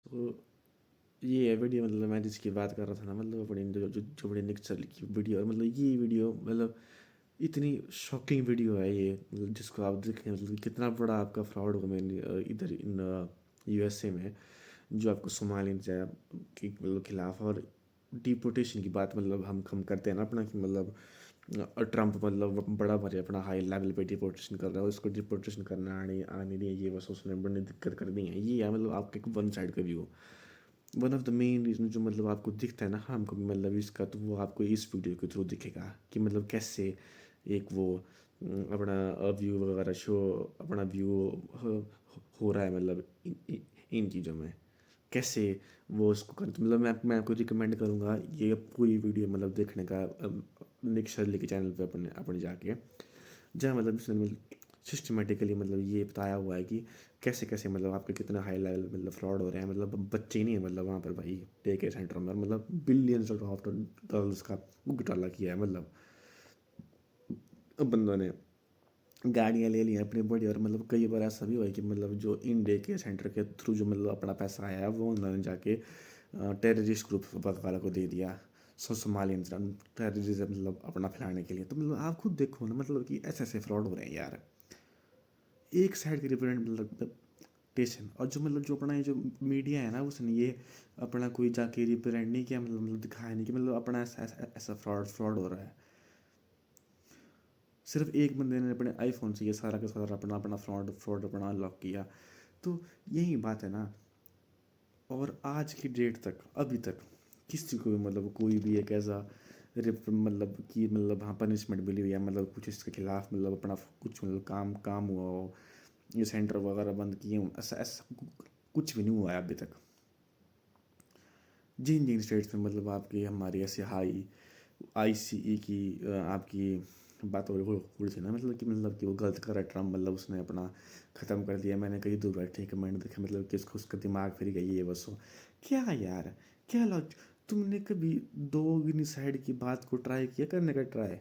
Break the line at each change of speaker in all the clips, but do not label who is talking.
तो ये है वीडियो, मतलब मैं जिसकी बात कर रहा था ना, मतलब अपनी जो जो जो बड़ी निकचल की वीडियो, और मतलब ये वीडियो मतलब इतनी शॉकिंग वीडियो है ये, मतलब जिसको आप देखें मतलब कितना बड़ा आपका फ्रॉड होगा। मैंने इधर इन यूएसए में जो आपको सोमालियन के मतलब खिलाफ और डिपोटेशन की बात, मतलब हम करते हैं ना अपना कि मतलब ट्रम्प मतलब बड़ा भारी अपना हाई लेवल पे डिपोटेशन कर रहा है, उसको डिपोटेशन करना आने आने नहीं है, ये बस उसने बड़ी दिक्कत कर दी है। ये है मतलब आपका एक वन साइड का view. One of the main reason जो मतलब आपको दिखता है ना हमको मतलब इसका, तो वो आपको इस वीडियो के थ्रू दिखेगा कि मतलब कैसे एक वो अपना व्यू वगैरह शो, अपना व्यू हो रहा है मतलब इन चीज़ों में कैसे वो उसको कर, तो मतलब मैं आपको रिकमेंड करूँगा ये पूरी वीडियो मतलब देखने का निक शर्ली के चैनल पे अपने अपने जाके, जहाँ मतलब इसने सिस्टमेटिकली मतलब ये बताया हुआ है कि कैसे कैसे मतलब आपके कितना हाई लेवल मतलब फ्रॉड हो रहे हैं। मतलब बच्चे ही नहीं है मतलब वहाँ पर भाई डे केयर सेंटर में, मतलब बिलियंस ऑफ डॉलर्स का घोटाला किया है। मतलब बंदों ने गाड़ियाँ ले ली हैं अपनी बड़ी, और मतलब कई बार ऐसा भी हुआ है कि मतलब जो इन डे केयर सेंटर के थ्रू जो मतलब अपना पैसा आया है वो उन्होंने जाके टेररिस्ट ग्रुप वालों को दे दिया, सोमालियन टेररिज्म मतलब अपना फैलाने के लिए। तो मतलब आप खुद देखो ना मतलब कि ऐसे ऐसे फ्रॉड हो रहे हैं यार, एक साइड के रिप्रेजेंटेशन। और जो मतलब जो अपना ये जो मीडिया है ना उसने ये अपना कोई जाके रिप्रेजेंट नहीं किया, मतलब दिखाया नहीं कि मतलब अपना ऐसा ऐसा ऐसा फ्रॉड फ्रॉड हो रहा है। सिर्फ एक बंदे ने अपने आईफोन से ये सारा का सारा अपना अपना फ्रॉड फ्रॉड अपना अनलॉक किया। तो यही बात है ना। और आज की डेट तक अभी तक किसी को भी मतलब कोई भी एक ऐसा मतलब कि मतलब हाँ पनिशमेंट मिली हुई है, मतलब कुछ इसके खिलाफ मतलब अपना कुछ मतलब काम काम हुआ हो, ये सेंटर वगैरह बंद किए हों, ऐसा ऐसा कुछ भी नहीं हुआ है अभी तक। जिन जिन स्टेट्स में मतलब आपकी हमारी ऐसे हाई आईसीई की आपकी बात हो रही थी ना, मतलब कि वो गलत कर रहा है ट्रम्प, मतलब उसने अपना ख़त्म कर दिया। मैंने कई दूर बैठे कमेंट देखे मतलब कि उसको उसका दिमाग फिर गई है बस वो। क्या यार, क्या लॉज, तुमने कभी दो साइड की बात को ट्राई किया करने का ट्राई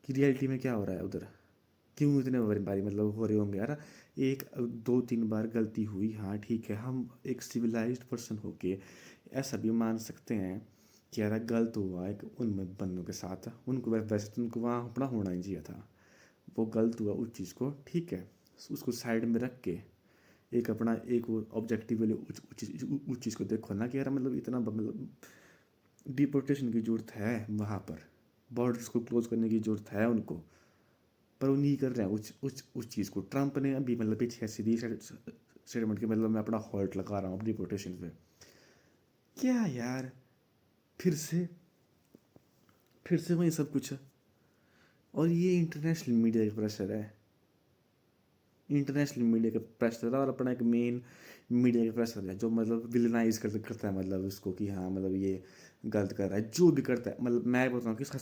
कि रियलिटी में क्या हो रहा है उधर, क्यों इतने बारी मतलब हो रहे होंगे यार। एक दो तीन बार गलती हुई, हाँ ठीक है, हम एक सिविलाइज्ड पर्सन होके ऐसा भी मान सकते हैं कि यार गलत हुआ एक उन बंदों के साथ, उनको वैसे तो उनको वहाँ अपना होना ही चाहिए था, वो गलत हुआ उस चीज़ को ठीक है, उसको साइड में रख के एक अपना एक वो ऑब्जेक्टिवली उस चीज़ को देखो ना कि यार मतलब इतना मतलब डिपोर्टेशन की ज़रूरत है वहाँ पर, बॉर्डर्स को क्लोज करने की ज़रूरत है उनको, पर वो नहीं कर रहे हैं उस चीज़ को। ट्रंप ने अभी मतलब पीछे ऐसी दी स्टेटमेंट की मतलब मैं अपना हॉल्ट लगा रहा हूँ अपनी डिपोर्टेशन पे। क्या यार, फिर से फिर से वही सब कुछ है। और ये इंटरनेशनल मीडिया का प्रेशर है, इंटरनेशनल मीडिया का प्रेशर है, और अपना एक मेन मीडिया का प्रेशर है जो मतलब विलनाइज करता है मतलब उसको कि हाँ मतलब ये गलत कर रहा है जो भी करता है। मतलब मैं बताऊँ कि इसका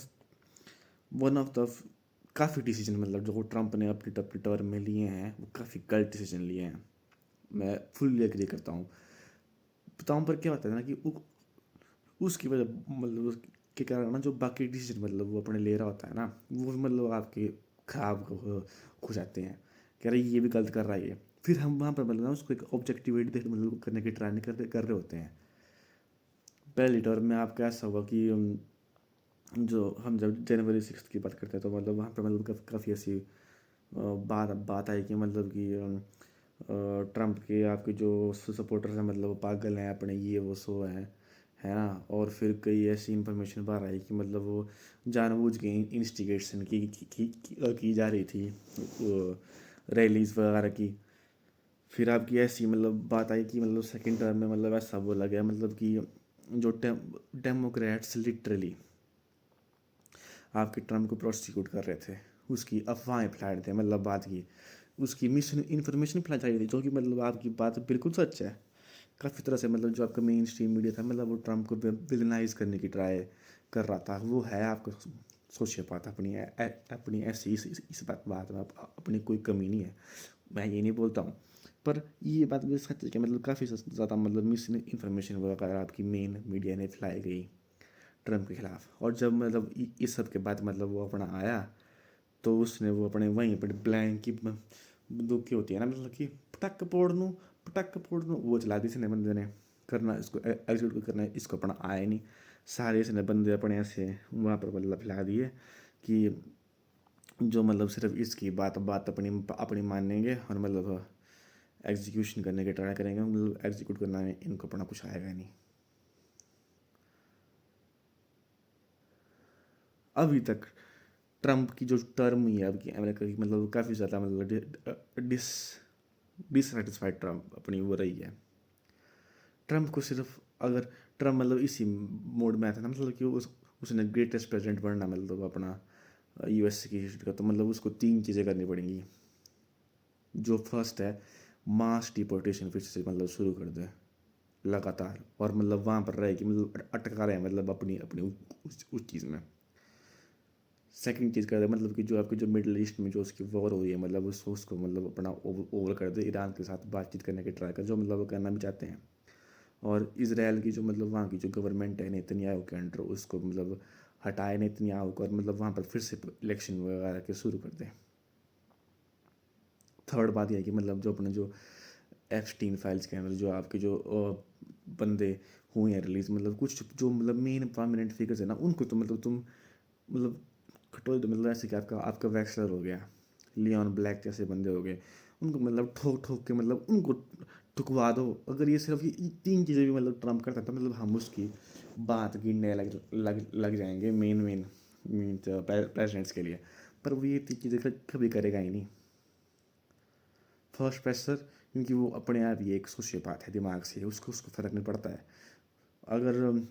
वन ऑफ द काफ़ी डिसीजन मतलब जो ट्रंप ने अपनी अपनी टर्म में लिए हैं वो काफ़ी गलत डिसीजन लिए हैं, मैं फुल्ली एग्री करता हूँ। बताऊँ पर क्या होता है ना कि उसकी वजह मतलब उसके कारण ना जो बाकी डिसीजन मतलब वो अपने ले रहा होता है ना वो मतलब आपके खराब हो जाते हैं, कह रहे ये भी गलत कर रहा है ये। फिर हम वहाँ पर मतलब ना उसको एक ऑब्जेक्टिविटी देख मतलब करने की ट्राई नहीं कर रहे होते हैं। पहली टर्म में आपका ऐसा होगा कि जो हम जब जनवरी 6 की बात करते हैं तो मतलब वहाँ पर मतलब काफ़ी ऐसी बात बात आई कि मतलब कि ट्रंप के आपके जो सपोर्टर्स हैं मतलब वो पागल हैं अपने ये वो सो हैं, है ना। और फिर कई ऐसी इंफॉर्मेशन बाहर आई कि मतलब वो जानबूझ के इंस्टिगेशन की जा रही थी रैलीज वगैरह की। फिर आपकी ऐसी मतलब बात आई कि मतलब सेकंड टर्म में मतलब ऐसा बोला गया मतलब कि जो डेमोक्रेट्स लिटरली आपके ट्रम्प को प्रोसिक्यूट कर रहे थे, उसकी अफवाहें फैला रहे थे, मतलब बात की उसकी मिस इन्फॉर्मेशन फैलाई जा रही थी जो कि मतलब आपकी बात बिल्कुल सच है। काफ़ी तरह से मतलब जो आपका मेन स्ट्रीम मीडिया था मतलब वो ट्रम्प को विलनाइज करने की ट्राई कर रहा था। वो है आपका सोशियोपाथ, अपनी ऐसी इस बात में अपनी कोई कमी नहीं है, मैं ये नहीं बोलता हूँ। पर ये बात भी सच है कि मतलब काफ़ी ज़्यादा मतलब मिस इन्फॉर्मेशन वगैरह आपकी मेन मीडिया ने फैलाई गई ट्रम्प के खिलाफ। और जब मतलब इस सब के बाद मतलब वो अपना आया तो उसने वो अपने वहीं पर ब्लैंक की बंदूक की होती है ना मतलब कि पटक पोड़ दूँ पटाखा फोड़ना वो चला दी इसने बंदे ने, करना इसको एग्जीक्यूट करना इसको अपना आया नहीं। सारे इसने बंदे अपने ऐसे वहाँ पर मतलब फैला दिए कि जो मतलब सिर्फ इसकी बात बात अपनी अपनी मानेंगे और मतलब एग्जीक्यूशन करने के ट्राई करेंगे, मतलब एग्जीक्यूट करना है इनको अपना कुछ आएगा नहीं। अभी तक ट्रम्प की जो टर्म हुई है अब की अमेरिका की, मतलब काफ़ी ज़्यादा मतलब डिससेटिस्फाइड ट्रम्प अपनी वो रही है। ट्रम्प को सिर्फ अगर ट्रम्प मतलब इसी मोड में आया था ना, मतलब कि उसने ग्रेटेस्ट प्रेसिडेंट बनना मतलब अपना यूएस की हिस्ट्री का, तो मतलब उसको 3 चीज़ें करनी पड़ेंगी। जो फर्स्ट है, मास डिपोर्टेशन फिर से मतलब शुरू कर दे लगातार, और मतलब वहाँ पर रहे कि मतलब अटका रहे मतलब अपनी अपनी उस चीज़ में। सेकंड चीज़ कर दे मतलब कि जो आपकी जो मिडल ईस्ट में जो उसकी वॉर हो रही है, मतलब उसको मतलब अपना ओवर कर दे, ईरान के साथ बातचीत करने की ट्राई कर, जो मतलब वो करना भी चाहते हैं। और इसराइल की जो मतलब वहाँ की जो गवर्नमेंट है नेतन्याहू के अंडर, उसको मतलब हटाए नेतन्याहू को, और मतलब वहाँ पर फिर से इलेक्शन वगैरह के शुरू कर दें। थर्ड बात यह है कि मतलब जो अपने जो एप्स्टीन फाइल्स के अंदर जो आपके जो बंदे हुए हैं रिलीज, मतलब कुछ जो मतलब मेन प्रोमिनेंट फिगर्स है ना, उनको तो मतलब तुम मतलब खटोल दो, मतलब ऐसे कि आपका आपका वैक्सलर हो गया, लियोन ब्लैक जैसे बंदे हो गए, उनको मतलब ठोक ठोक के मतलब उनको ठुकवा दो। अगर ये सिर्फ ये 3 चीज़ें भी मतलब ट्रम्प करता है तो मतलब हम उसकी बात गिनने लग जाएंगे मेन मेन प्रेसिडेंट्स के लिए। पर वो ये 3 चीज़ें कभी करेगा ही नहीं। फर्स्ट प्रेशर, क्योंकि वो अपने आप ही एक सोशियोपैथ है, दिमाग से उसको उसको फ़र्क नहीं पड़ता है। अगर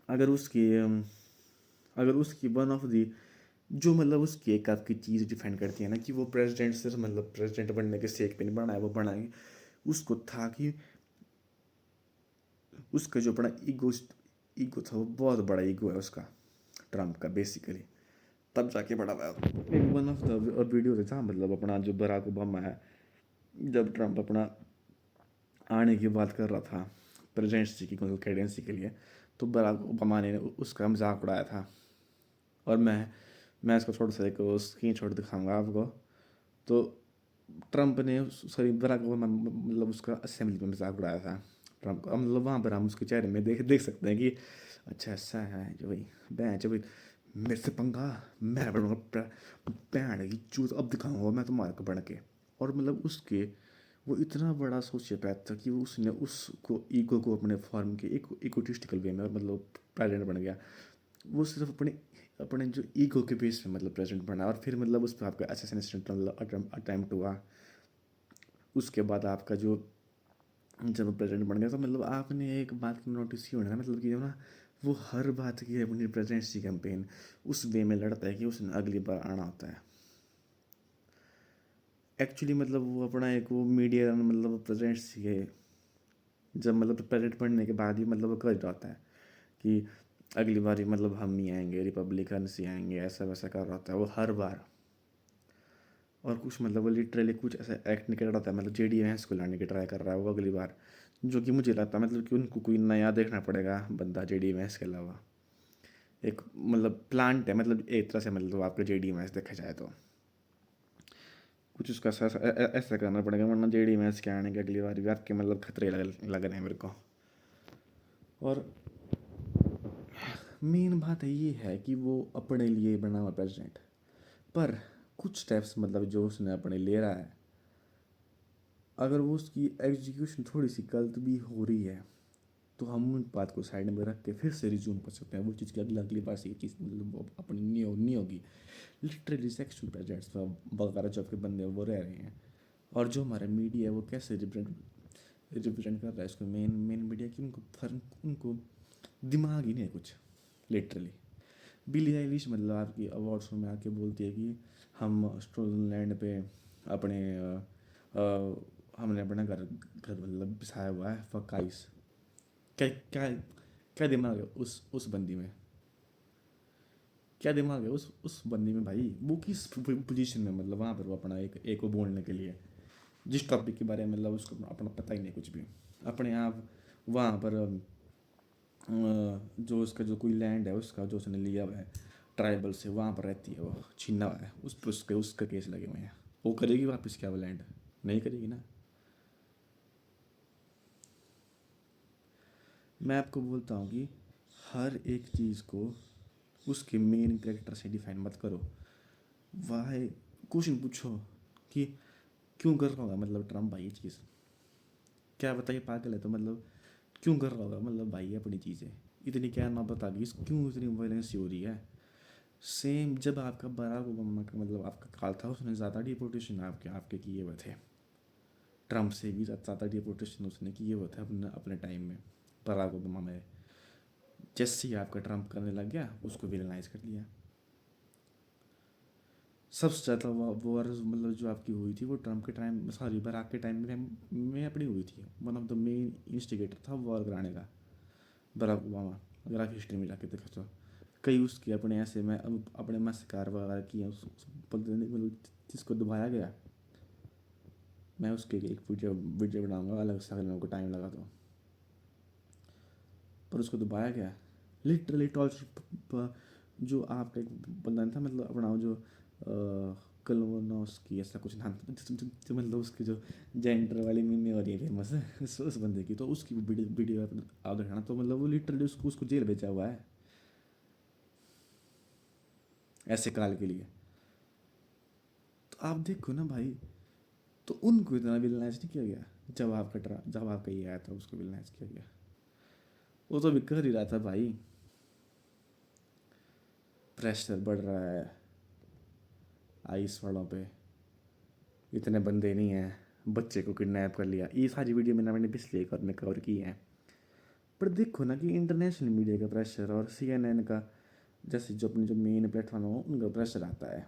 अगर उसकी अगर उसकी वन ऑफ दी जो मतलब उसकी एक आपकी चीज़ डिफाइन करती है ना कि वो प्रेसिडेंट सिर्फ मतलब प्रेसिडेंट बनने के सेक पे नहीं बना है, वो बना है उसको था कि उसका जो बड़ा ईगो था, वो बहुत बड़ा ईगो है उसका, ट्रम्प का बेसिकली, तब जाके बड़ा हुआ। एक वन ऑफ द वीडियो था मतलब अपना जो बराक ओबामा है, जब ट्रम्प अपना आने की बात कर रहा था प्रेसिडेंसी की कैडेंसी के लिए, तो बराक ओबामा ने उसका मजाक उड़ाया था। और मैं इसको थोड़ा सा एक स्क्रीन शॉट दिखाऊंगा आपको। तो ट्रम्प ने सॉरी बराक ओबामा मतलब उसका असेंबली में मजाक उड़ाया था ट्रम्प का, मतलब वहाँ पर हम उसके चेहरे में देख सकते हैं कि अच्छा ऐसा है जो भाई बहन जो भाई मेरे से पंगा, मैं बनूंगा बहन की चूत, अब दिखाऊंगा मैं तुम्हारे को बन के। और मतलब उसके वो इतना बड़ा सोशियोपैथ था कि वो उसने उसको ईगो को अपने फॉर्म के एक इकोटिस्टिकल वे में मतलब प्रेसिडेंट बन गया। वो सिर्फ अपने अपने जो ईगो के बेस पे मतलब प्रेसिडेंट बना, और फिर मतलब उस पर आपका असैसिनेशन अटैम्प्ट हुआ। उसके बाद आपका जो जब प्रेसिडेंट बन गया, तो मतलब आपने एक बात नोटिस की होना है मतलब कि जो ना वो हर बात की अपनी प्रेसिडेंसी कैंपेन उस वे में लड़ता है कि उसने अगली बार आना होता है। एक्चुअली मतलब वो अपना एक वो मीडिया मतलब प्रेसिडेंसी के जब मतलब प्रेसिडेंट बनने के बाद ही मतलब वो कर जाता है कि अगली बार ही मतलब हम ही आएंगे, रिपब्लिकन्स ही आएंगे, ऐसा वैसा कर रहा होता है वो हर बार। और कुछ मतलब वो लिटरली कुछ ऐसा एक्ट नहीं कर रहा था, मतलब जेडी वैंस को लाने की ट्राई कर रहा है वो अगली बार, जो कि मुझे लगता है मतलब कि उनको कोई नया देखना पड़ेगा बंदा जेडी वैंस के अलावा। एक मतलब प्लांट है, मतलब एक तरह से मतलब आपका जेडी वैंस देखा जाए तो कुछ उसका ऐसा करना पड़ेगा, वरना जेडी वैंस के आने के अगली बार भी आपके मतलब खतरे लग रहे हैं मेरे को। और मेन बात ये है कि वो अपने लिए बना हुआ प्रेसिडेंट, पर कुछ स्टेप्स मतलब जो उसने अपने ले रहा है, अगर वो उसकी एग्जीक्यूशन थोड़ी सी गलत भी हो रही है तो हम उन बात को साइड में रख के फिर से रिज्यूम कर सकते हैं वो चीज़ की अगली अगली बार से ये चीज़ मतलब वो अपनी नहीं होगी। लिटरली सेक्सुअल प्रेजेंट्स वगैरह जो आपके बंदे हैं वो रह रहे हैं। और जो हमारा मीडिया है वो कैसे रिप्रेजेंट कर रहा है इसको, मेन मेन मीडिया की उनको फर्क उनको दिमाग ही नहीं है कुछ लिटरली। बिली आइलिश मतलब आपकी अवार्ड्स में आके बोलती है कि हम स्टोलन लैंड पे अपने हमने अपना घर घर मतलब बसाया हुआ है फकाइस। क्या क्या क्या दिमाग है उस बंदी में, क्या दिमाग है उस बंदी में भाई, वो किस पोजीशन में मतलब वहाँ पर वो अपना एक वो बोलने के लिए जिस टॉपिक के बारे में मतलब उसको अपना पता ही नहीं कुछ भी। अपने आप वहाँ पर जो उसका जो कोई लैंड है उसका जो उसने लिया हुआ है ट्राइबल से, वहाँ पर रहती है वो छीना हुआ है, उस पर उसके उसका केस लगे हुए हैं। वो करेगी वापस क्या वो लैंड, नहीं करेगी ना। मैं आपको बोलता हूँ कि हर एक चीज़ को उसके मेन कैरेक्टर से डिफाइन मत करो। वाई क्वेश्चन पूछो कि क्यों कर रहा होगा मतलब ट्रम्प भाई ये चीज़, क्या बताइए पागल है तो मतलब क्यों कर रहा होगा मतलब भाई ये अपनी चीज़ है, इतनी क्या ना बता गई क्यों इतनी वायलेंस हो रही है। सेम जब आपका बराक ओबामा का मतलब आपका काल था, उसने ज़्यादा डिपोर्टेशन आपके आपके किए हुए थे, ट्रम्प से भी ज़्यादा डिपोर्टेशन उसने किए हुए थे अपने अपने टाइम में बराक ओबामा में। जैसे ही आपका ट्रम्प करने लग गया उसको विलेनाइज कर लिया। सबसे ज़्यादा वॉर मतलब जो आपकी हुई थी वो ट्रम्प के टाइम, सॉरी बराक के टाइम में अपनी हुई थी। One of the main instigator था वॉर कराने का बराक ओबामा, अगर आप हिस्ट्री में जाके देखो तो। कई उसके अपने ऐसे में अपने मस्कार वगैरह किए उस बंदे ने, मतलब जिसको दबाया गया। मैं उसके एक वीडियो बनाऊंगा अलग से, अगर मेरे को टाइम लगा तो। पर उसको दबाया गया लिटरली टॉर्चर। जो आपका एक बंदा था मतलब अपना जो कलोनोस्की ऐसा कुछ नाम था, मतलब उसकी जो जेंडर वाली मीम हो रही है फेमस है उस बंदे की, तो उसकी वीडियो आप देखना तो मतलब वो लिटरली उसको उसको जेल भेजा हुआ है ऐसे काल के लिए। तो आप देखो ना भाई, तो उनको इतना विलनाइज नहीं किया गया। जब आपका ये आया था उसको विलनाइज किया गया। वो तो भी कर ही रहा था भाई, प्रेशर बढ़ रहा है आइस वालों पे, इतने बंदे नहीं हैं, बच्चे को किडनैप कर लिया। ये सारी वीडियो मैंने पिछले एक में कवर की है। पर देखो ना कि इंटरनेशनल मीडिया का प्रेशर और CNN का, जैसे जो अपनी जो मेन प्लेटफॉर्म हो उनका प्रेशर आता है,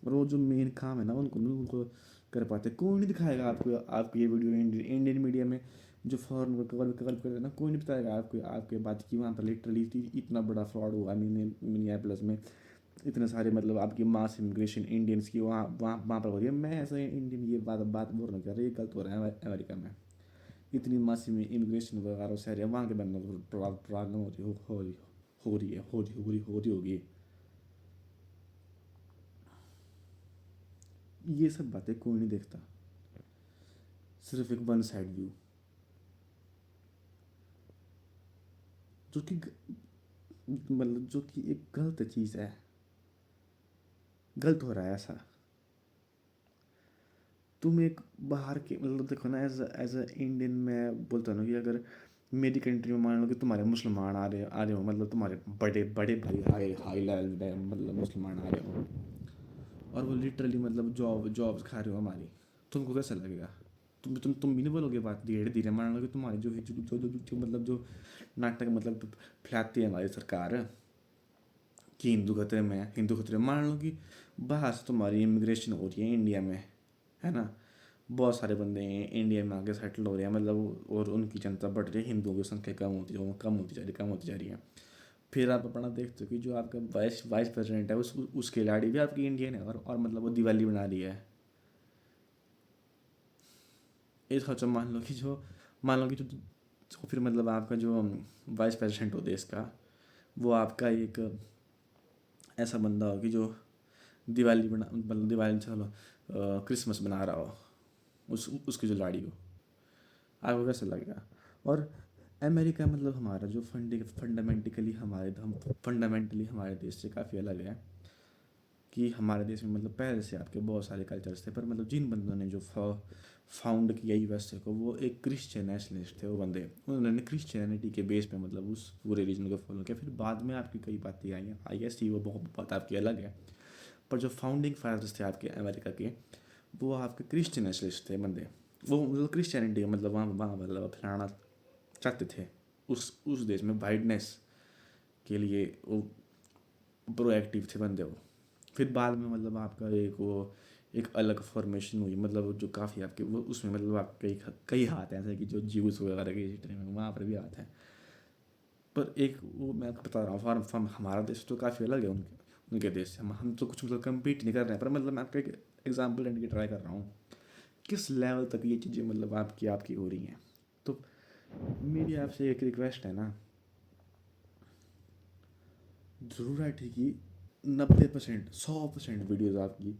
और वो जो मेन काम है ना उनको कर पाते। कोई नहीं दिखाएगा आपको आपकी ये वीडियो इंडियन मीडिया में जो फॉरन को कवर कवर कर ना, कोई नहीं बताएगा आपको आपके बात की वहाँ पर लिटरली इतना बड़ा फ्रॉड हुआ मिनियापोलिस में। इतने सारे मतलब आपकी मास इमिग्रेशन इंडियंस की वहाँ वहाँ वहाँ पर हो रही है। मैं ऐसे इंडियन ये बात बोल रहा हूँ, ये गलत हो रहा है अमेरिका में। इतनी मास इमिग्रेशन वगैरह से है वहाँ के बंदों को प्रॉब्लम हो रही होगी। ये सब बातें कोई नहीं देखता, सिर्फ एक वन साइड व्यू, जो कि मतलब जो कि एक गलत चीज़ है, गलत हो रहा है ऐसा। तुम एक बाहर के मतलब देखो ना, एज अ इंडियन मैं बोलता हूँ ना कि अगर मेरी कंट्री में मान लो कि तुम्हारे मुसलमान आ रहे हो, मतलब तुम्हारे बड़े बड़े भाई हाई हाई लेवल पे मतलब मुसलमान आ रहे हो, और वो लिटरली मतलब जॉब्स खा रहे हो हमारी, तुमको कैसा लगेगा? तुम भी नहीं बोलोगे बात? धीरे धीरे मान लो कि तुम्हारी जो मतलब जो नाटक मतलब फैलाती है हमारी सरकार कि हिंदू खतरे में है, हिंदू खतरे में। मान लो कि बाहर से तुम्हारी इमिग्रेशन हो रही है इंडिया में, है ना, बहुत सारे बंदे हैं इंडिया में आके सेटल हो रहे हैं मतलब, और उनकी जनता बढ़ रही है, हिंदुओं की संख्या कम होती जा रही है। फिर आप अपना देखते हो कि जो आपका वाइस वाइस प्रेसिडेंट है उसकी लाड़ी भी आपकी इंडियन है, और मतलब वो दिवाली बना रही है। ये सोचो, मान लो कि जो फिर मतलब आपका जो वाइस प्रेसिडेंट हो देश का, वो आपका एक ऐसा बंदा हो कि जो दिवाली बना मतलब दिवाली चलो क्रिसमस बना रहा हो उसकी जो लाड़ी हो, आपको कैसा लगेगा? और अमेरिका मतलब हमारा जो फंडामेंटली हमारे देश से काफ़ी अलग है। कि हमारे देश में मतलब पहले से आपके बहुत सारे कल्चर्स थे, पर मतलब जिन बंदों ने जो फाउंड किया यूएसए को, वो एक क्रिश्चियन नेशनलिस्ट थे। वो बंदे उन्होंने क्रिश्चियनिटी के बेस पे मतलब उस पूरे रीजन को फॉलो किया। फिर बाद में आपकी कई बातें आई हैं, आई एस टी, वो बहुत बात आपकी अलग है। पर जो फाउंडिंग फादर्स थे आपके अमेरिका के, वो आपके क्रिश्चियन नेशनलिस्ट थे बंदे। वो मतलब क्रिश्चियनिटी मतलब वहाँ वहाँ मतलब फैलाना चाहते थे उस देश में, वाइडनेस के लिए वो प्रोएक्टिव थे बंदे वो। फिर बाद में मतलब आपका एक वो एक अलग फॉर्मेशन हुई, मतलब जो काफ़ी आपके वो उसमें मतलब आप कई कई हाथ हैं, ऐसे कि जो ज्यूस वगैरह के हिस्ट्री में वहाँ पर भी हाथ हैं। पर एक वो मैं आपको बता रहा हूँ, फॉर्म हमारा देश तो काफ़ी अलग है उनके उनके देश से। हम तो कुछ मतलब कम्पीट नहीं कर रहे हैं, पर मतलब मैं आपका एक एग्जाम्पल देने की ट्राई कर रहा हूँ किस लेवल तक ये चीज़ें मतलब आपकी आपकी हो रही हैं। तो मेरी आपसे एक रिक्वेस्ट है ना, ज़रूर है ठीक ही 90% 100% वीडियोज़ आपकी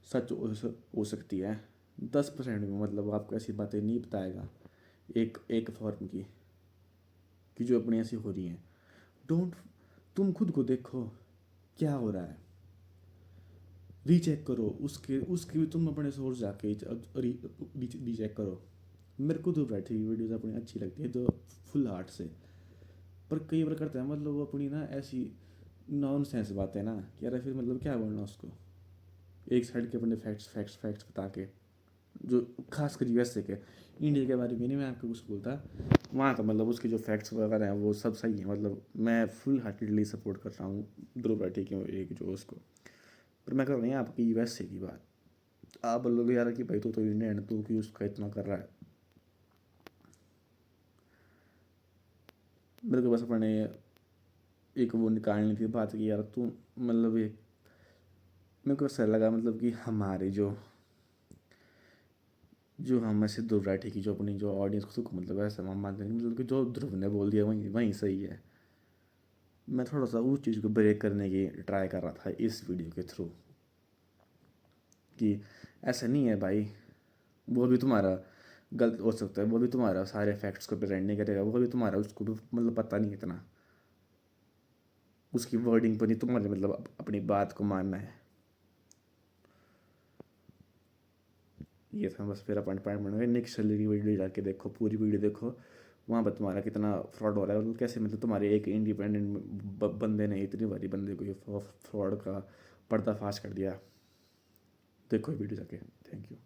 सच हो सकती है, 10% में मतलब आपको ऐसी बातें नहीं बताएगा एक एक फॉर्म की। कि जो अपनी ऐसी हो रही हैं। डोंट, तुम खुद को देखो क्या हो रहा है, रीचेक करो उसके भी तुम अपने सोर्स जाके रीचेक करो। मेरे को तो बैठी हुई वीडियोज़ अपनी अच्छी लगती है जो फुल हार्ट से, पर कई बार करते हैं मतलब वो अपनी ना ऐसी नॉन सेंस बातें ना कि यार फिर मतलब क्या बोलना उसको, एक साइड के अपने फैक्ट्स फैक्ट्स फैक्ट्स बता के, जो खासकर यूएसए के। इंडिया के बारे में नहीं मैं आपको कुछ बोलता, वहाँ तो मतलब उसके जो फैक्ट्स वगैरह हैं वो सब सही है, मतलब मैं फुल हार्टेडली सपोर्ट कर रहा हूँ ध्रुव राठी की एक जो उसको। पर मैं कर रही हूँ आपकी यूएसए की बात, आप बोलोगे यार कि भाई तू तो इंडियन है, तू क्यों उसका इतना कर रहा है। मेरे को बस अपने एक वो निकालनी थी बात की यार तू, मतलब ये मेरे को ऐसा लगा मतलब कि हमारे जो हम ऐसे ध्रुव राठी की जो अपनी जो ऑडियंस को मतलब ऐसा हम मानते हैं मतलब कि जो ध्रुव ने बोल दिया वहीं वहीं सही है। मैं थोड़ा सा उस चीज़ को ब्रेक करने की ट्राई कर रहा था इस वीडियो के थ्रू, कि ऐसा नहीं है भाई, वो भी तुम्हारा गलत हो सकता है, वो भी तुम्हारा सारे फैक्ट्स को प्रेजेंट नहीं करेगा, वो भी तुम्हारा उसको भी मतलब पता नहीं इतना, उसकी वर्डिंग पर नहीं तुम्हारे मतलब अपनी बात को मानना है। ये था बस मेरा पॉइंट पॉइंट बन गया। नेक्स्ट की वीडियो जाके देखो, पूरी वीडियो देखो, वहाँ पर तुम्हारा कितना फ्रॉड हो रहा है, मतलब कैसे मतलब तुम्हारे एक इंडिपेंडेंट बंदे ने इतनी बड़ी बंदे को ये फ्रॉड का पर्दाफाश कर दिया। देखो वीडियो जाके। Thank you.